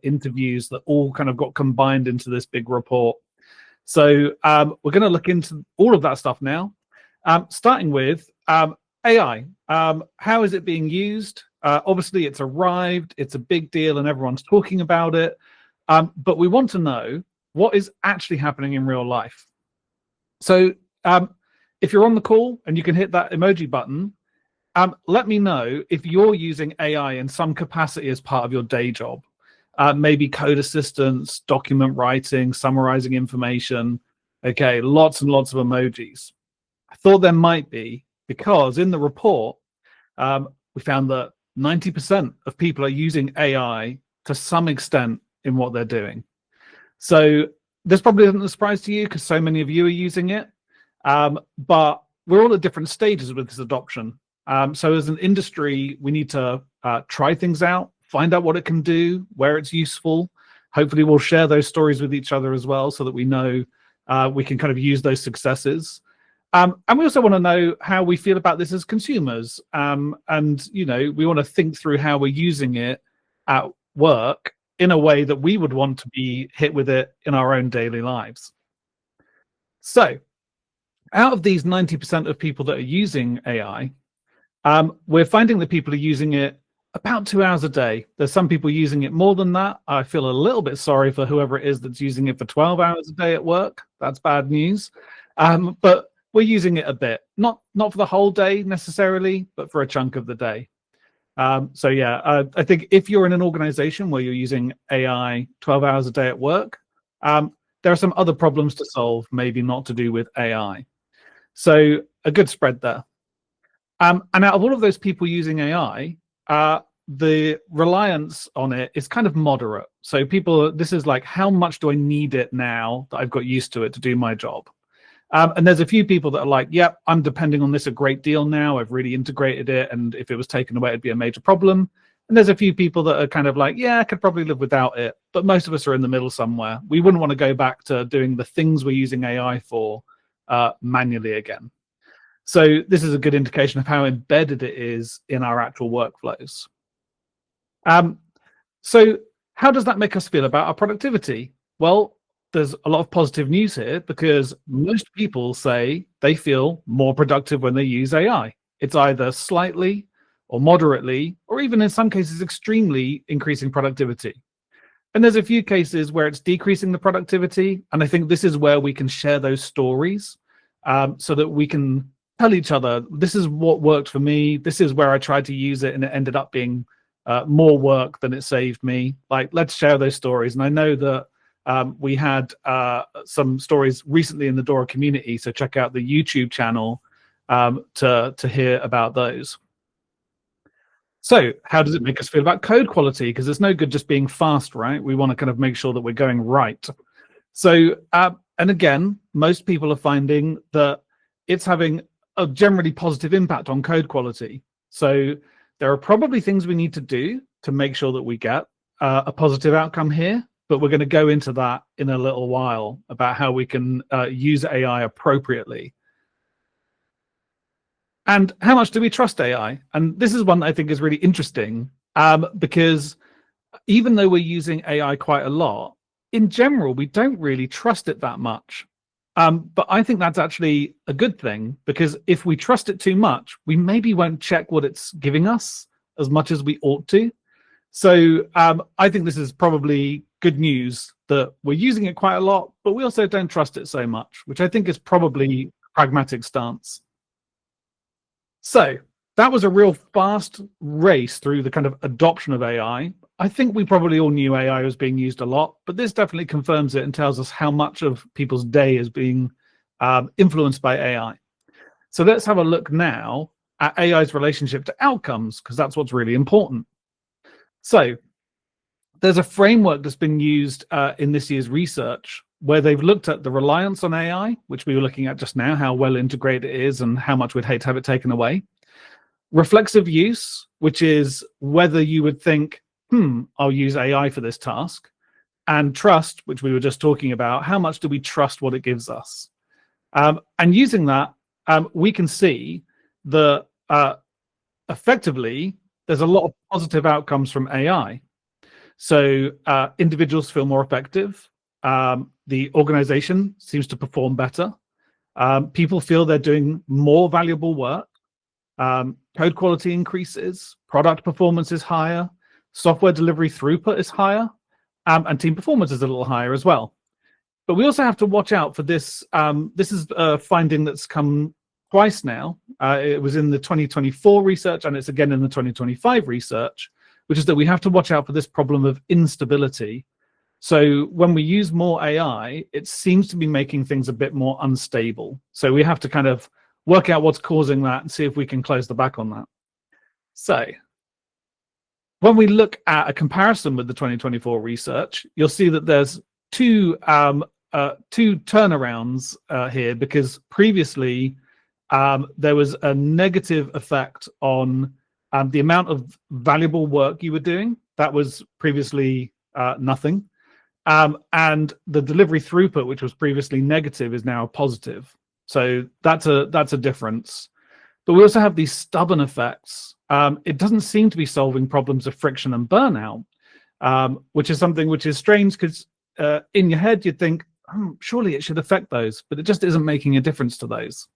interviews that all kind of got combined into this big report. So we're going to look into all of that stuff now, starting with AI. How is it being used? Obviously, it's arrived. It's a big deal and everyone's talking about it. But we want to know what is actually happening in real life. So if you're on the call and you can hit that emoji button, let me know if you're using AI in some capacity as part of your day job. Maybe code assistance, document writing, summarizing information. Okay, lots and lots of emojis. I thought there might be, because in the report, we found that 90% of people are using AI to some extent in what they're doing. So this probably isn't a surprise to you because so many of you are using it. But we're all at different stages with this adoption. So as an industry, we need to try things out, find out what it can do, where it's useful. Hopefully we'll share those stories with each other as well so that we know we can kind of use those successes. And we also want to know how we feel about this as consumers. And, you know, we want to think through how we're using it at work in a way that we would want to be hit with it in our own daily lives. So out of these 90% of people that are using AI, we're finding that people are using it about 2 hours a day. There's some people using it more than that. I feel a little bit sorry for whoever it is that's using it for 12 hours a day at work. That's bad news. But we're using it a bit, not for the whole day necessarily, but for a chunk of the day. So yeah, I think if you're in an organization where you're using AI 12 hours a day at work, there are some other problems to solve, maybe not to do with AI. So a good spread there. And out of all of those people using AI, the reliance on it is kind of moderate. So people, this is like, how much do I need it now that I've got used to it to do my job? And there's a few people that are like, yep, I'm depending on this a great deal now. I've really integrated it. And if it was taken away, it'd be a major problem. And there's a few people that are kind of like, yeah, I could probably live without it. But most of us are in the middle somewhere. We wouldn't want to go back to doing the things we're using AI for manually again. So this is a good indication of how embedded it is in our actual workflows. So how does that make us feel about our productivity? Well, there's a lot of positive news here because most people say they feel more productive when they use AI. It's either slightly or moderately, or even in some cases, extremely increasing productivity. And there's a few cases where it's decreasing the productivity. And I think this is where we can share those stories so that we can tell each other, this is what worked for me. This is where I tried to use it and it ended up being more work than it saved me. Like, let's share those stories. And I know that we had some stories recently in the DORA community, so check out the YouTube channel to hear about those. So how does it make us feel about code quality? Because it's no good just being fast, right? We want to kind of make sure that we're going right. So, and again, most people are finding that it's having a generally positive impact on code quality. So there are probably things we need to do to make sure that we get a positive outcome here. But we're going to go into that in a little while about how we can use AI appropriately. And how much do we trust AI? And this is one that I think is really interesting because even though we're using AI quite a lot, in general, we don't really trust it that much. But I think that's actually a good thing because if we trust it too much, we maybe won't check what it's giving us as much as we ought to. So I think this is probably good news that we're using it quite a lot, but we also don't trust it so much, which I think is probably a pragmatic stance. So that was a real fast race through the kind of adoption of AI. I think we probably all knew AI was being used a lot, but this definitely confirms it and tells us how much of people's day is being influenced by AI. So let's have a look now at AI's relationship to outcomes, because that's what's really important. So there's a framework that's been used in this year's research where they've looked at the reliance on AI, which we were looking at just now, how well integrated it is and how much we'd hate to have it taken away. Reflexive use, which is whether you would think, I'll use AI for this task. And trust, which we were just talking about, how much do we trust what it gives us? And using that, we can see that effectively, there's a lot of positive outcomes from AI. So individuals feel more effective. The organization seems to perform better. People feel they're doing more valuable work. Code quality increases, product performance is higher, software delivery throughput is higher, and team performance is a little higher as well. But we also have to watch out for this. This is a finding that's come twice now. It was in the 2024 research, and it's again in the 2025 research, which is that we have to watch out for this problem of instability. So when we use more AI, it seems to be making things a bit more unstable. So we have to kind of work out what's causing that and see if we can close the back on that. So when we look at a comparison with the 2024 research, you'll see that there's two turnarounds here, because previously there was a negative effect on the amount of valuable work you were doing. That was previously nothing. And the delivery throughput, which was previously negative, is now positive. So that's a difference. But we also have these stubborn effects. It doesn't seem to be solving problems of friction and burnout, which is something which is strange, because in your head you'd think, surely it should affect those, but it just isn't making a difference to those.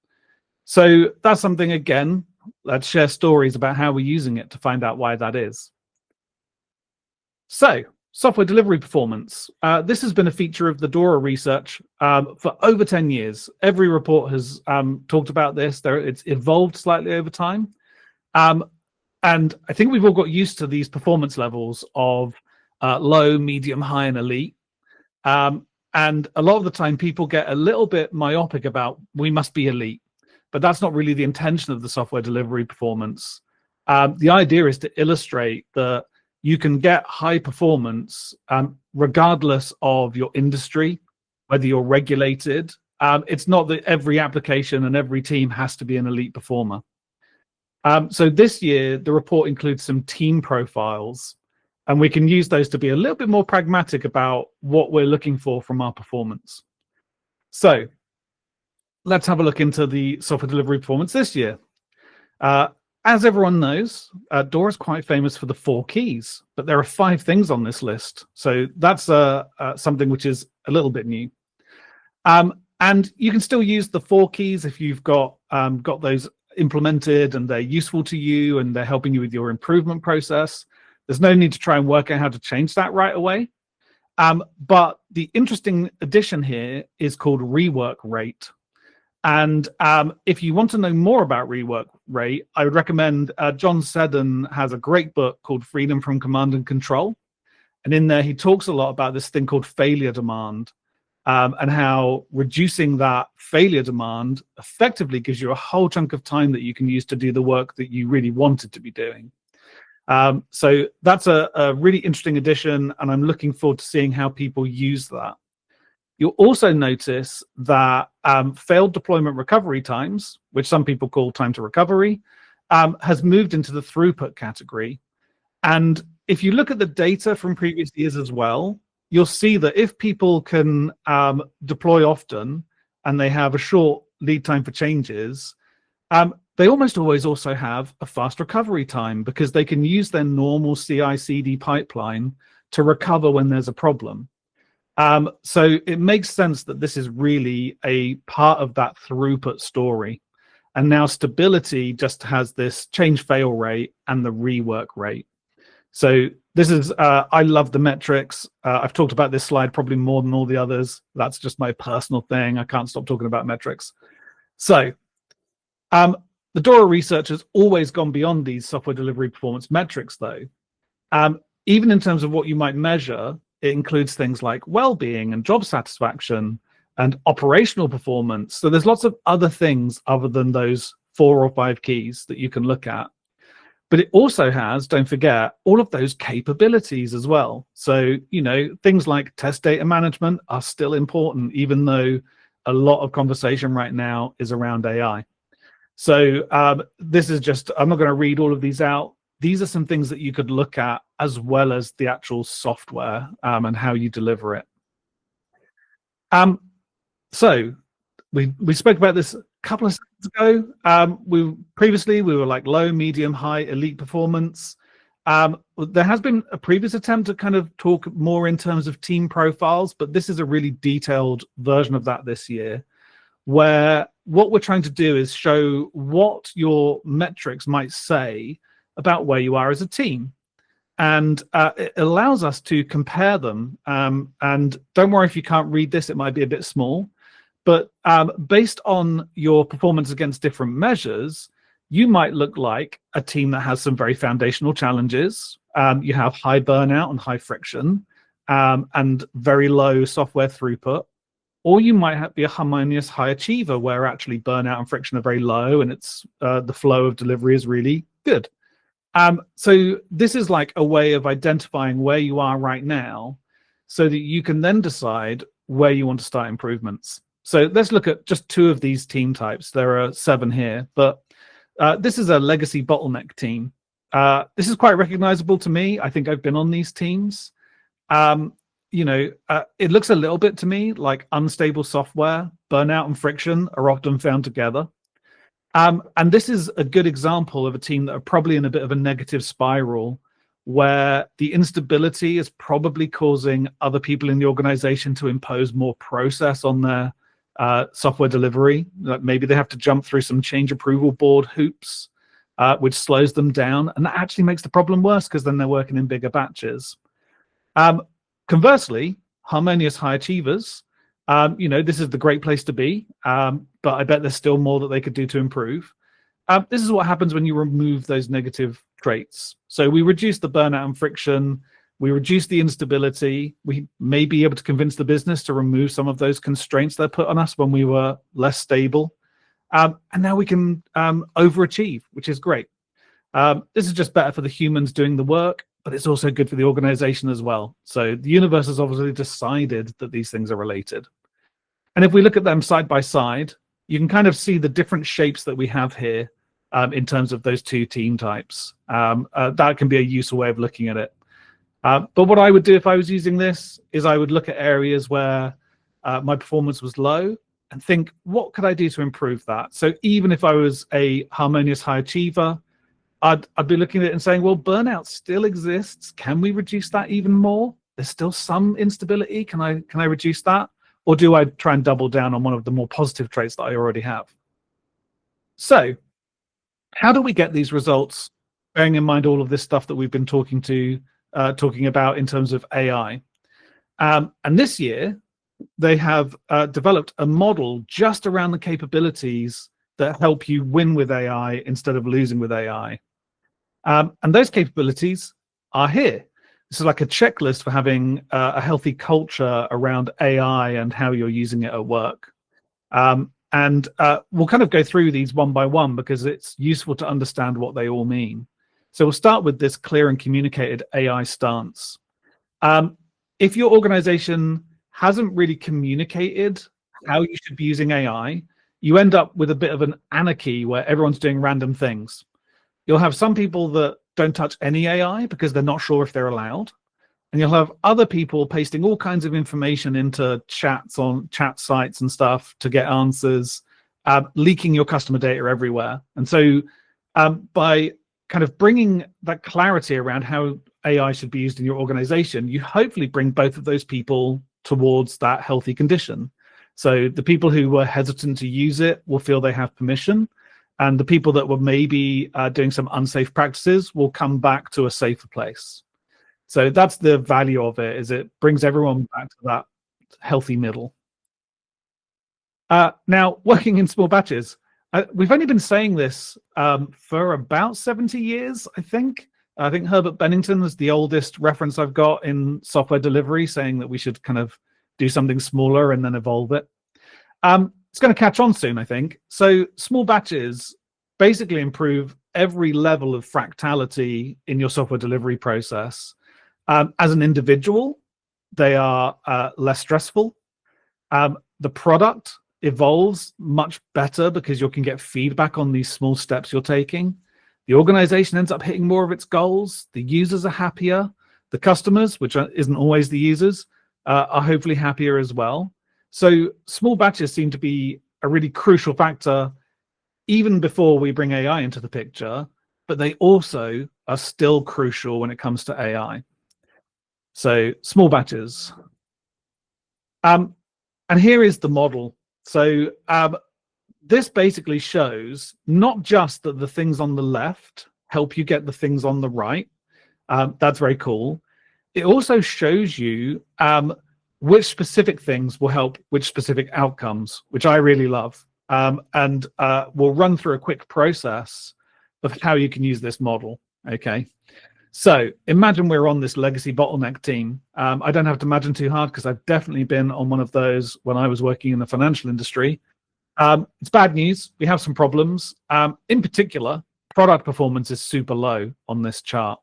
So that's something, again, let's share stories about how we're using it to find out why that is. So software delivery performance. This has been a feature of the DORA research for over 10 years. Every report has talked about this. It's evolved slightly over time. And I think we've all got used to these performance levels of low, medium, high, and elite. And a lot of the time people get a little bit myopic about, we must be elite, but that's not really the intention of the software delivery performance. The idea is to illustrate that you can get high performance regardless of your industry, whether you're regulated. It's not that every application and every team has to be an elite performer. So this year, the report includes some team profiles, and we can use those to be a little bit more pragmatic about what we're looking for from our performance. So let's have a look into the software delivery performance this year. As everyone knows, DORA is quite famous for the 4 keys, but there are 5 things on this list. So that's something which is a little bit new. And you can still use the 4 keys if you've got those implemented and they're useful to you and they're helping you with your improvement process. There's no need to try and work out how to change that right away. But the interesting addition here is called rework rate. And if you want to know more about rework rate, I would recommend John Seddon has a great book called Freedom from Command and Control. And in there, he talks a lot about this thing called failure demand, and how reducing that failure demand effectively gives you a whole chunk of time that you can use to do the work that you really wanted to be doing. So that's a really interesting addition, and I'm looking forward to seeing how people use that. You'll also notice that failed deployment recovery times, which some people call time to recovery, has moved into the throughput category. And if you look at the data from previous years as well, you'll see that if people can deploy often and they have a short lead time for changes, they almost always also have a fast recovery time, because they can use their normal CI/CD pipeline to recover when there's a problem. So it makes sense that this is really a part of that throughput story. And now stability just has this change fail rate and the rework rate. So this is, I love the metrics. I've talked about this slide probably more than all the others. That's just my personal thing. I can't stop talking about metrics. So the DORA research has always gone beyond these software delivery performance metrics, though. Even in terms of what you might measure, it includes things like well-being and job satisfaction and operational performance. So there's lots of other things other than those 4 or 5 keys that you can look at. But it also has, don't forget, all of those capabilities as well. So, you know, things like test data management are still important, even though a lot of conversation right now is around AI. So this is just, I'm not going to read all of these out. These are some things that you could look at, as well as the actual software and how you deliver it. So we spoke about this a couple of seconds ago. Previously we were like low, medium, high, elite performance. There has been a previous attempt to kind of talk more in terms of team profiles, but this is a really detailed version of that this year, where what we're trying to do is show what your metrics might say about where you are as a team. And it allows us to compare them. And don't worry if you can't read this, it might be a bit small. But based on your performance against different measures, you might look like a team that has some very foundational challenges. You have high burnout and high friction and very low software throughput. Or you might be a harmonious high achiever where actually burnout and friction are very low and it's the flow of delivery is really good. So this is like a way of identifying where you are right now so that you can then decide where you want to start improvements. So let's look at just 2 of these team types. There are 7 here, but this is a legacy bottleneck team. This is quite recognizable to me. I think I've been on these teams. It looks a little bit to me like unstable software, burnout and friction are often found together. And this is a good example of a team that are probably in a bit of a negative spiral where the instability is probably causing other people in the organization to impose more process on their software delivery. Like maybe they have to jump through some change approval board hoops, which slows them down. And that actually makes the problem worse because then they're working in bigger batches. Conversely, harmonious high achievers, this is the great place to be, but I bet there's still more that they could do to improve. This is what happens when you remove those negative traits. So we reduce the burnout and friction, we reduce the instability, we may be able to convince the business to remove some of those constraints they put on us when we were less stable. And now we can overachieve, which is great. This is just better for the humans doing the work, but it's also good for the organization as well. So the universe has obviously decided that these things are related. And if we look at them side by side, you can kind of see the different shapes that we have here in terms of those 2 team types. That can be a useful way of looking at it. But what I would do if I was using this is I would look at areas where my performance was low and think, what could I do to improve that? So even if I was a harmonious high achiever, I'd be looking at it and saying, well, burnout still exists. Can we reduce that even more? There's still some instability. Can I reduce that? Or do I try and double down on one of the more positive traits that I already have? So how do we get these results, bearing in mind all of this stuff that we've been talking about in terms of AI? And this year, they have developed a model just around the capabilities that help you win with AI instead of losing with AI. And those capabilities are here. This is like a checklist for having a healthy culture around AI and how you're using it at work. And we'll kind of go through these one by one because it's useful to understand what they all mean. So we'll start with this clear and communicated AI stance. If your organization hasn't really communicated how you should be using AI, you end up with a bit of an anarchy where everyone's doing random things. You'll have some people that don't touch any AI because they're not sure if they're allowed. And you'll have other people pasting all kinds of information into chats on chat sites and stuff to get answers, leaking your customer data everywhere. And so by kind of bringing that clarity around how AI should be used in your organization, you hopefully bring both of those people towards that healthy condition. So the people who were hesitant to use it will feel they have permission. And the people that were maybe doing some unsafe practices will come back to a safer place. So that's the value of it, is it brings everyone back to that healthy middle. Now, working in small batches. We've only been saying this for about 70 years, I think. I think Herbert Bennington is the oldest reference I've got in software delivery, saying that we should kind of do something smaller and then evolve it. It's going to catch on soon, I think. So small batches basically improve every level of fractality in your software delivery process. As an individual, they are less stressful. The product evolves much better because you can get feedback on these small steps you're taking. The organization ends up hitting more of its goals. The users are happier. The customers, which isn't always the users, are hopefully happier as well. So small batches seem to be a really crucial factor even before we bring AI into the picture. but they also are still crucial when it comes to AI. So small batches. And here is the model. So this basically shows not just that the things on the left help you get the things on the right. That's very cool. It also shows you which specific things will help which specific outcomes, which I really love. And we'll run through a quick process of how you can use this model. Okay. So imagine we're on this legacy bottleneck team. I don't have to imagine too hard because I've definitely been on one of those when I was working in the financial industry. It's bad news. We have some problems. In particular, product performance is super low on this chart.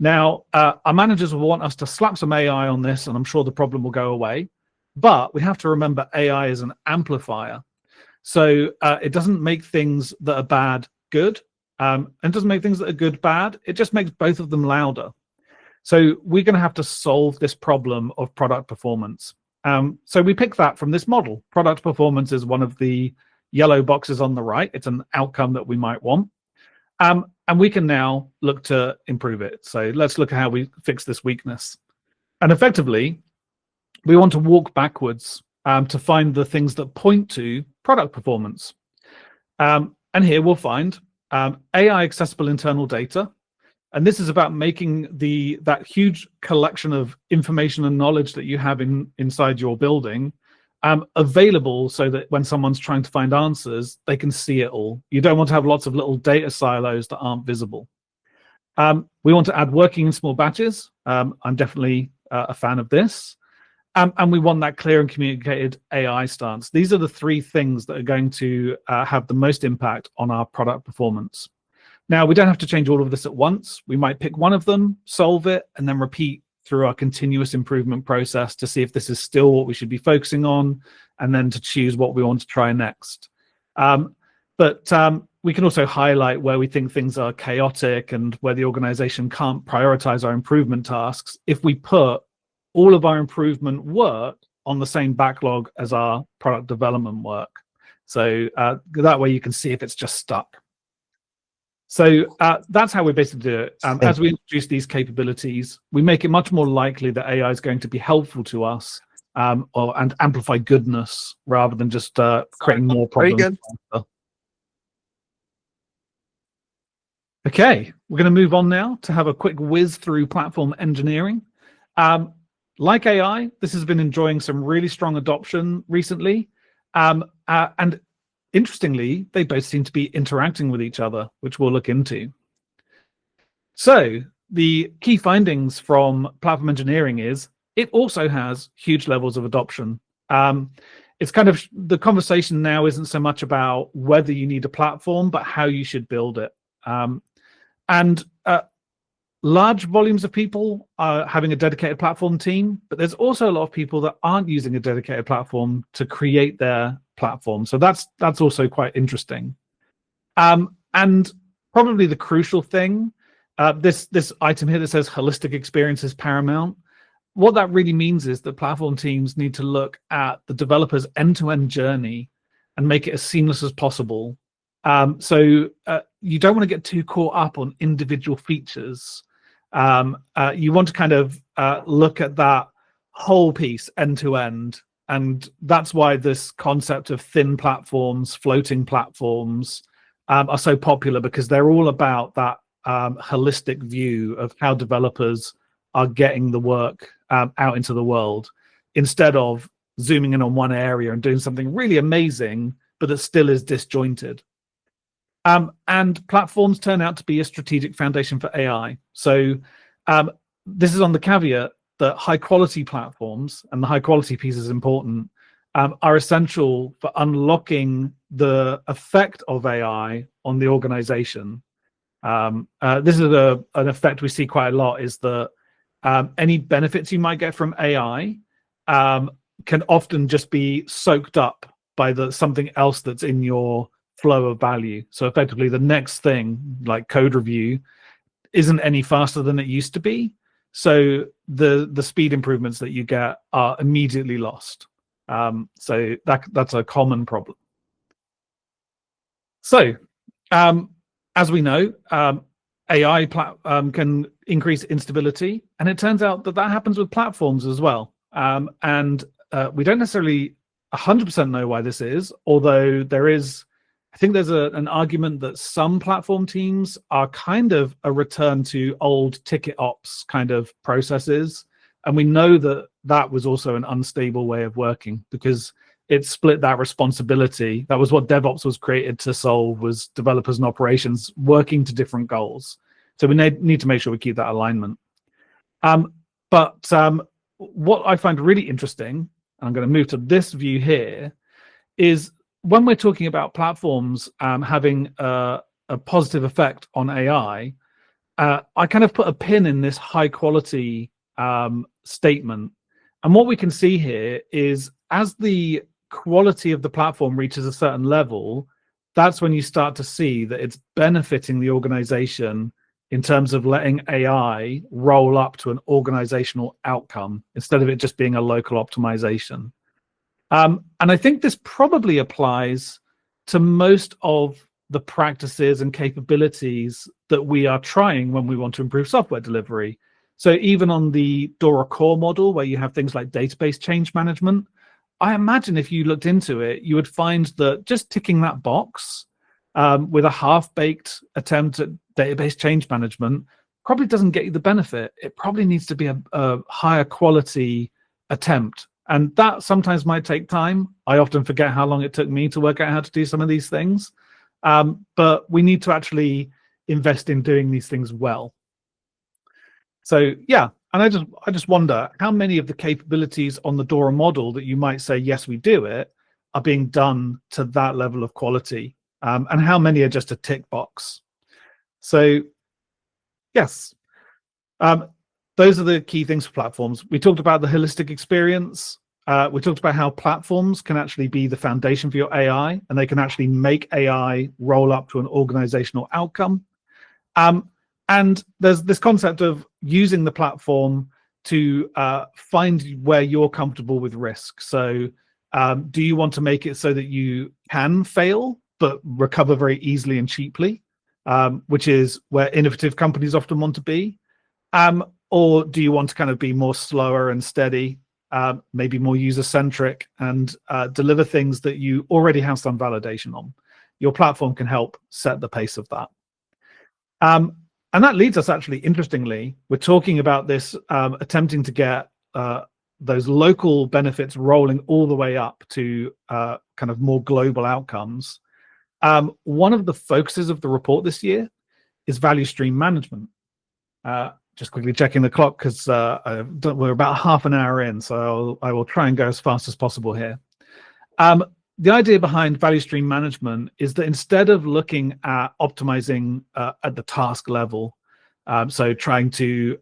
Now, our managers will want us to slap some AI on this, and I'm sure the problem will go away. But we have to remember AI is an amplifier. So it doesn't make things that are bad good, and it doesn't make things that are good bad. It just makes both of them louder. So we're going to have to solve this problem of product performance. So we pick that from this model. Product performance is one of the yellow boxes on the right. It's an outcome that we might want. And we can now look to improve it. So let's look at how we fix this weakness. And effectively, we want to walk backwards to find the things that point to product performance. And here we'll find AI accessible internal data. And this is about making that huge collection of information and knowledge that you have inside your building available so that when someone's trying to find answers, they can see it all. You don't want to have lots of little data silos that aren't visible. We want to add working in small batches. I'm definitely a fan of this. And we want that clear and communicated AI stance. These are the three things that are going to have the most impact on our product performance. Now, we don't have to change all of this at once. We might pick one of them, solve it, and then repeat through our continuous improvement process to see if this is still what we should be focusing on, and then to choose what we want to try next. But we can also highlight where we think things are chaotic and where the organization can't prioritize our improvement tasks if we put all of our improvement work on the same backlog as our product development work. So that way you can see if it's just stuck. So that's how we basically do it. As we introduce these capabilities, we make it much more likely that AI is going to be helpful to us and amplify goodness rather than just creating more problems. Okay, we're going to move on now to have a quick whiz through platform engineering. Like AI, this has been enjoying some really strong adoption recently. And interestingly, they both seem to be interacting with each other, which we'll look into. So the key findings from platform engineering is it also has huge levels of adoption. It's kind of the conversation now isn't so much about whether you need a platform, but how you should build it. Large volumes of people are having a dedicated platform team, but there's also a lot of people that aren't using a dedicated platform to create their platform. So that's also quite interesting. And probably the crucial thing, this item here that says holistic experience is paramount. What that really means is that platform teams need to look at the developer's end-to-end journey and make it as seamless as possible. So you don't want to get too caught up on individual features. You want to kind of look at that whole piece end to end. And that's why this concept of thin platforms, floating platforms are so popular, because they're all about that holistic view of how developers are getting the work out into the world, instead of zooming in on one area and doing something really amazing, but that still is disjointed. And platforms turn out to be a strategic foundation for AI. So this is on the caveat that high quality platforms, and the high quality piece is important, are essential for unlocking the effect of AI on the organization. This is an effect we see quite a lot, is that any benefits you might get from AI can often just be soaked up by something else that's in your flow of value. So effectively the next thing, like code review, isn't any faster than it used to be. So the speed improvements that you get are immediately lost. So that's a common problem. So As we know, AI can increase instability, and it turns out that that happens with platforms as well. And we don't necessarily 100% know why this is, although I think there's an argument that some platform teams are kind of a return to old ticket ops kind of processes. And we know that that was also an unstable way of working because it split that responsibility. That was what DevOps was created to solve, was developers and operations working to different goals. So we need to make sure we keep that alignment. But what I find really interesting, I'm going to move to this view here, is when we're talking about platforms having a positive effect on AI, I kind of put a pin in this high quality statement. And what we can see here is as the quality of the platform reaches a certain level, that's when you start to see that it's benefiting the organization in terms of letting AI roll up to an organizational outcome instead of it just being a local optimization. And I think this probably applies to most of the practices and capabilities that we are trying when we want to improve software delivery. So even on the DORA core model, where you have things like database change management, I imagine if you looked into it, you would find that just ticking that box with a half-baked attempt at database change management probably doesn't get you the benefit. It probably needs to be a higher quality attempt. And that sometimes might take time. I often forget how long it took me to work out how to do some of these things. But we need to actually invest in doing these things well. So yeah, and I just wonder how many of the capabilities on the DORA model that you might say, yes, we do it, are being done to that level of quality, and how many are just a tick box. So yes, those are the key things for platforms. We talked about the holistic experience. We talked about how platforms can actually be the foundation for your AI, and they can actually make AI roll up to an organizational outcome. And there's this concept of using the platform to find where you're comfortable with risk. So do you want to make it so that you can fail, but recover very easily and cheaply, which is where innovative companies often want to be? Or do you want to kind of be more slower and steady, maybe more user-centric, and deliver things that you already have some validation on? Your platform can help set the pace of that. And that leads us, actually, interestingly, we're talking about this attempting to get those local benefits rolling all the way up to kind of more global outcomes. One of the focuses of the report this year is value stream management. Just quickly checking the clock because we're about half an hour in, so I will try and go as fast as possible here. The idea behind value stream management is that instead of looking at optimizing at the task level, so trying to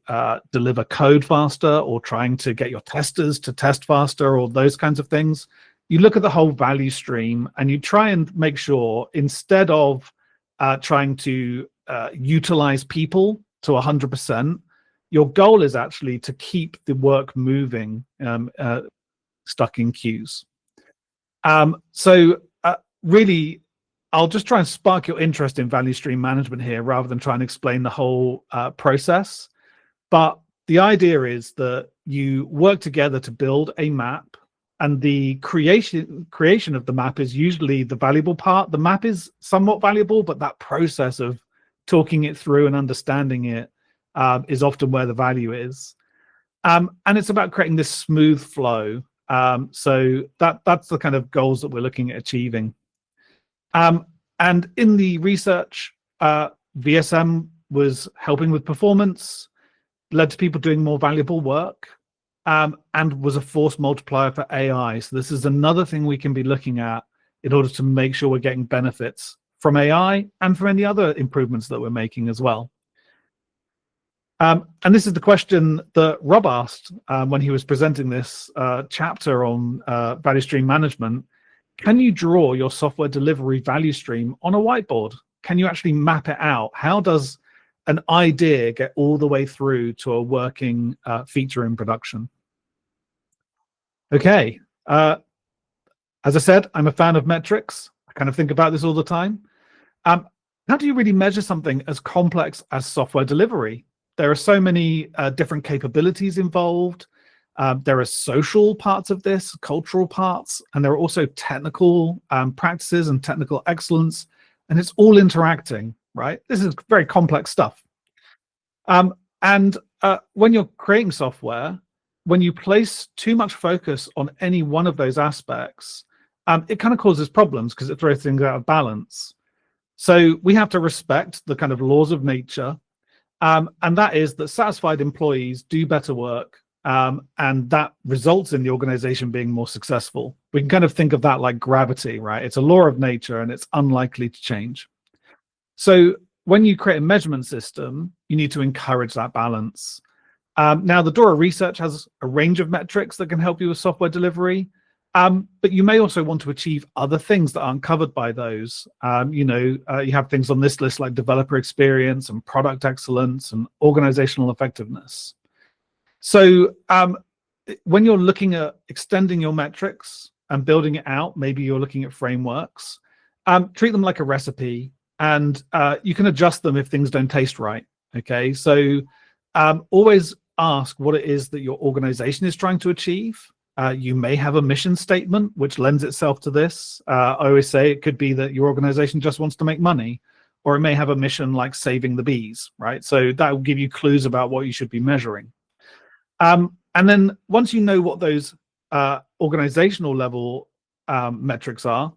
deliver code faster or trying to get your testers to test faster or those kinds of things, you look at the whole value stream and you try and make sure, instead of trying to utilize people to 100%, your goal is actually to keep the work moving stuck in queues. So really, I'll just try and spark your interest in value stream management here rather than try and explain the whole process. But the idea is that you work together to build a map, and the creation of the map is usually the valuable part. The map is somewhat valuable, but that process of talking it through and understanding it is often where the value is. And it's about creating this smooth flow. So that's the kind of goals that we're looking at achieving. And in the research, VSM was helping with performance, led to people doing more valuable work, and was a force multiplier for AI. So this is another thing we can be looking at in order to make sure we're getting benefits from AI and from any other improvements that we're making as well. And this is the question that Rob asked when he was presenting this chapter on value stream management. Can you draw your software delivery value stream on a whiteboard? Can you actually map it out? How does an idea get all the way through to a working feature in production? Okay. As I said, I'm a fan of metrics. I kind of think about this all the time. How do you really measure something as complex as software delivery? There are so many different capabilities involved. There are social parts of this, cultural parts, and there are also technical practices and technical excellence, and it's all interacting, right? This is very complex stuff. And when you're creating software, when you place too much focus on any one of those aspects, it kind of causes problems because it throws things out of balance. So we have to respect the kind of laws of nature, and that is that satisfied employees do better work, and that results in the organization being more successful. We can kind of think of that like gravity, right? It's a law of nature and it's unlikely to change. So when you create a measurement system, you need to encourage that balance. Now, the DORA research has a range of metrics that can help you with software delivery, but you may also want to achieve other things that aren't covered by those. You have things on this list like developer experience and product excellence and organizational effectiveness. So when you're looking at extending your metrics and building it out, maybe you're looking at frameworks, treat them like a recipe, and you can adjust them if things don't taste right. Okay, so always ask what it is that your organization is trying to achieve. You may have a mission statement which lends itself to this. I always say it could be that your organization just wants to make money, or it may have a mission like saving the bees, right? So that will give you clues about what you should be measuring. And then once you know what those organizational level metrics are,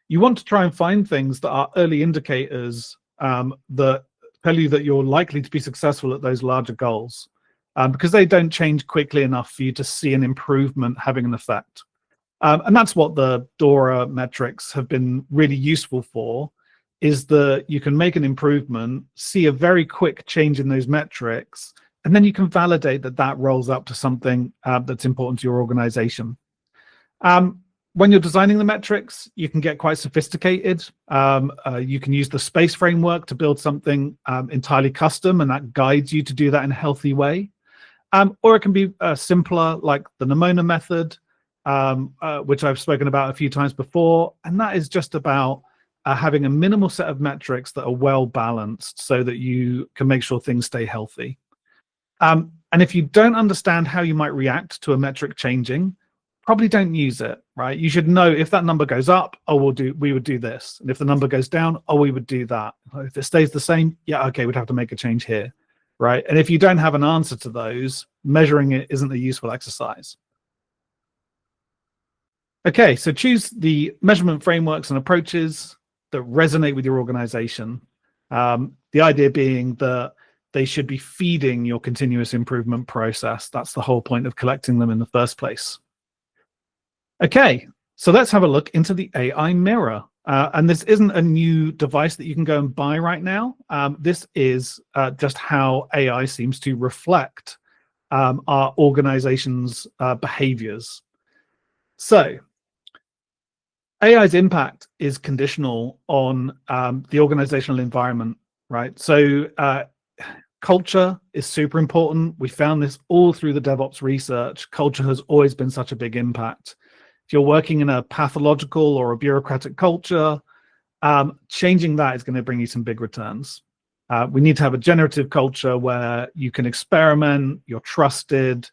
you want to try and find things that are early indicators that tell you that you're likely to be successful at those larger goals, because they don't change quickly enough for you to see an improvement having an effect. And that's what the DORA metrics have been really useful for, is that you can make an improvement, see a very quick change in those metrics, and then you can validate that that rolls up to something that's important to your organization. When you're designing the metrics, you can get quite sophisticated. You can use the SPACE framework to build something entirely custom, and that guides you to do that in a healthy way. Or it can be simpler, like the Nimona method, which I've spoken about a few times before. And that is just about having a minimal set of metrics that are well balanced so that you can make sure things stay healthy. And if you don't understand how you might react to a metric changing, probably don't use it, right? You should know if that number goes up, oh, we would do this. And if the number goes down, oh, we would do that. If it stays the same, yeah, okay, we'd have to make a change here, right? And if you don't have an answer to those, measuring it isn't a useful exercise. Okay, so choose the measurement frameworks and approaches that resonate with your organization. The idea being that they should be feeding your continuous improvement process. That's the whole point of collecting them in the first place. Okay, so let's have a look into the AI mirror. And this isn't a new device that you can go and buy right now. This is just how AI seems to reflect our organization's behaviors. So AI's impact is conditional on the organizational environment, right? So culture is super important. We found this all through the DevOps research. Culture has always been such a big impact. If you're working in a pathological or a bureaucratic culture, changing that is going to bring you some big returns. We need to have a generative culture where you can experiment, you're trusted.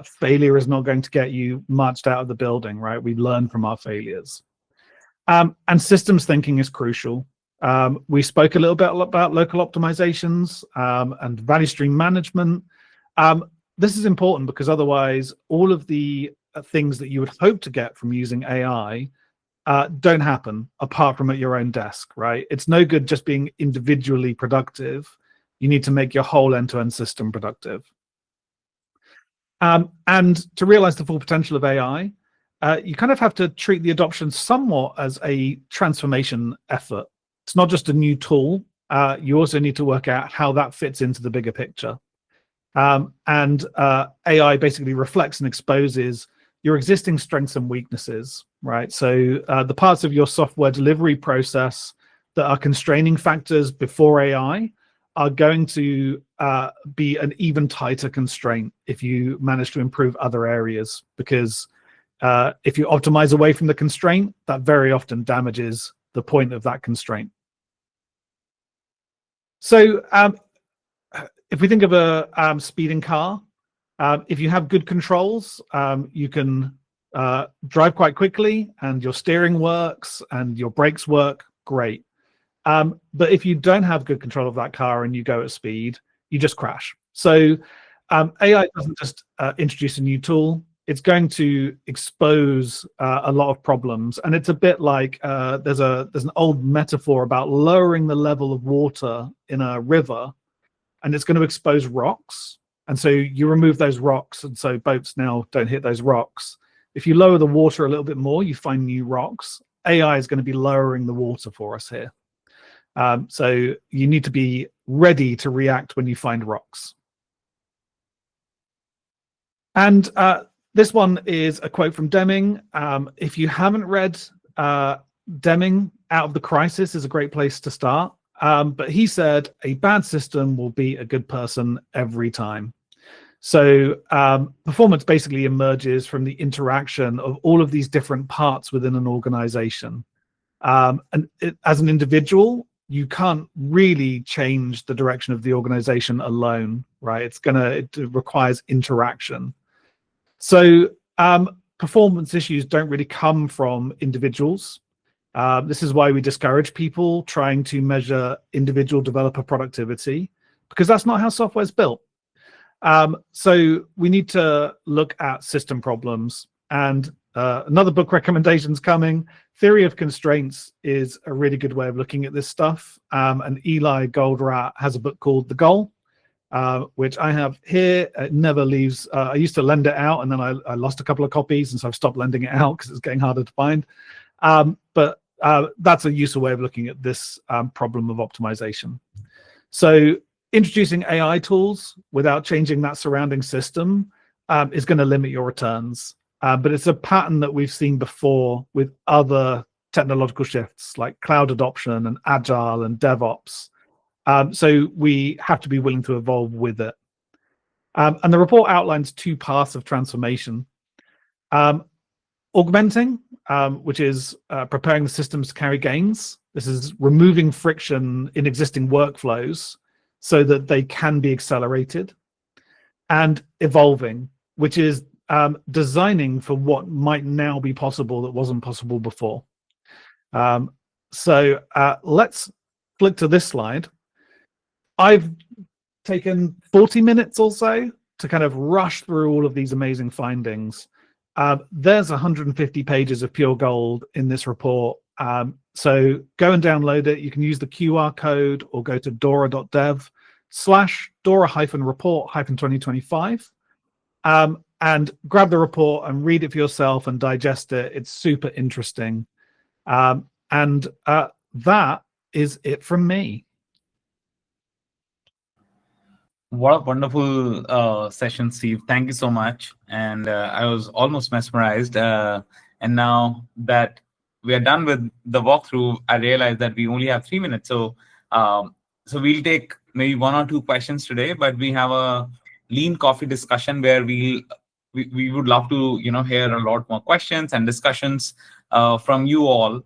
Failure is not going to get you marched out of the building, right? We learn from our failures. And systems thinking is crucial. We spoke a little bit about local optimizations and value stream management. This is important because otherwise all of the things that you would hope to get from using AI don't happen apart from at your own desk, right? It's no good just being individually productive. You need to make your whole end-to-end system productive. And to realize the full potential of AI, you kind of have to treat the adoption somewhat as a transformation effort. It's not just a new tool. You also need to work out how that fits into the bigger picture. And AI basically reflects and exposes your existing strengths and weaknesses, right? So the parts of your software delivery process that are constraining factors before AI are going to be an even tighter constraint if you manage to improve other areas, because if you optimize away from the constraint, that very often damages the point of that constraint. So if we think of a speeding car, if you have good controls, you can drive quite quickly and your steering works and your brakes work great. But if you don't have good control of that car and you go at speed, you just crash. So AI doesn't just introduce a new tool. It's going to expose a lot of problems. And it's a bit like there's an old metaphor about lowering the level of water in a river, and it's going to expose rocks. And so you remove those rocks, and so boats now don't hit those rocks. If you lower the water a little bit more, you find new rocks. AI is going to be lowering the water for us here. So you need to be ready to react when you find rocks. And this one is a quote from Deming. If you haven't read Deming, Out of the Crisis is a great place to start. But he said, a bad system will beat a good person every time. So performance basically emerges from the interaction of all of these different parts within an organization. And as an individual, you can't really change the direction of the organization alone, right? It requires interaction. So performance issues don't really come from individuals. This is why we discourage people trying to measure individual developer productivity, because that's not how software is built. So we need to look at system problems. And another book recommendation's coming. Theory of Constraints is a really good way of looking at this stuff. And Eli Goldratt has a book called The Goal, which I have here. It never leaves. I used to lend it out, and then I lost a couple of copies, and so I've stopped lending it out because it's getting harder to find. But that's a useful way of looking at this problem of optimization. So introducing AI tools without changing that surrounding system is going to limit your returns. But it's a pattern that we've seen before with other technological shifts like cloud adoption and agile and DevOps. So we have to be willing to evolve with it. And the report outlines two paths of transformation. Augmenting, which is preparing the systems to carry gains. This is removing friction in existing workflows so that they can be accelerated. And evolving, which is designing for what might now be possible that wasn't possible before. So let's flick to this slide. I've taken 40 minutes or so to kind of rush through all of these amazing findings. There's 150 pages of pure gold in this report. So go and download it. You can use the QR code or go to dora.dev/dora-report-2025 and grab the report and read it for yourself and digest it. It's super interesting. And that is it from me. What a wonderful session, Steve. Thank you so much. And I was almost mesmerized. And now that we are done with the walkthrough, I realized that we only have 3 minutes. So we'll take maybe 1 or 2 questions today, but we have a lean coffee discussion where we would love to hear a lot more questions and discussions from you all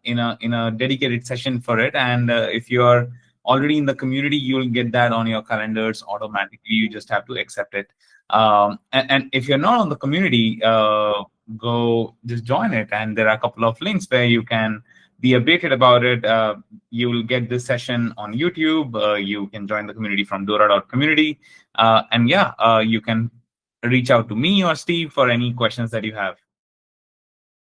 in a dedicated session for it. And if you are already in the community, you'll get that on your calendars automatically. You just have to accept it. And if you're not on the community, go just join it. And there are a couple of links where you can be updated about it. You will get this session on YouTube. You can join the community from dora.community. And yeah, you can reach out to me or Steve for any questions that you have.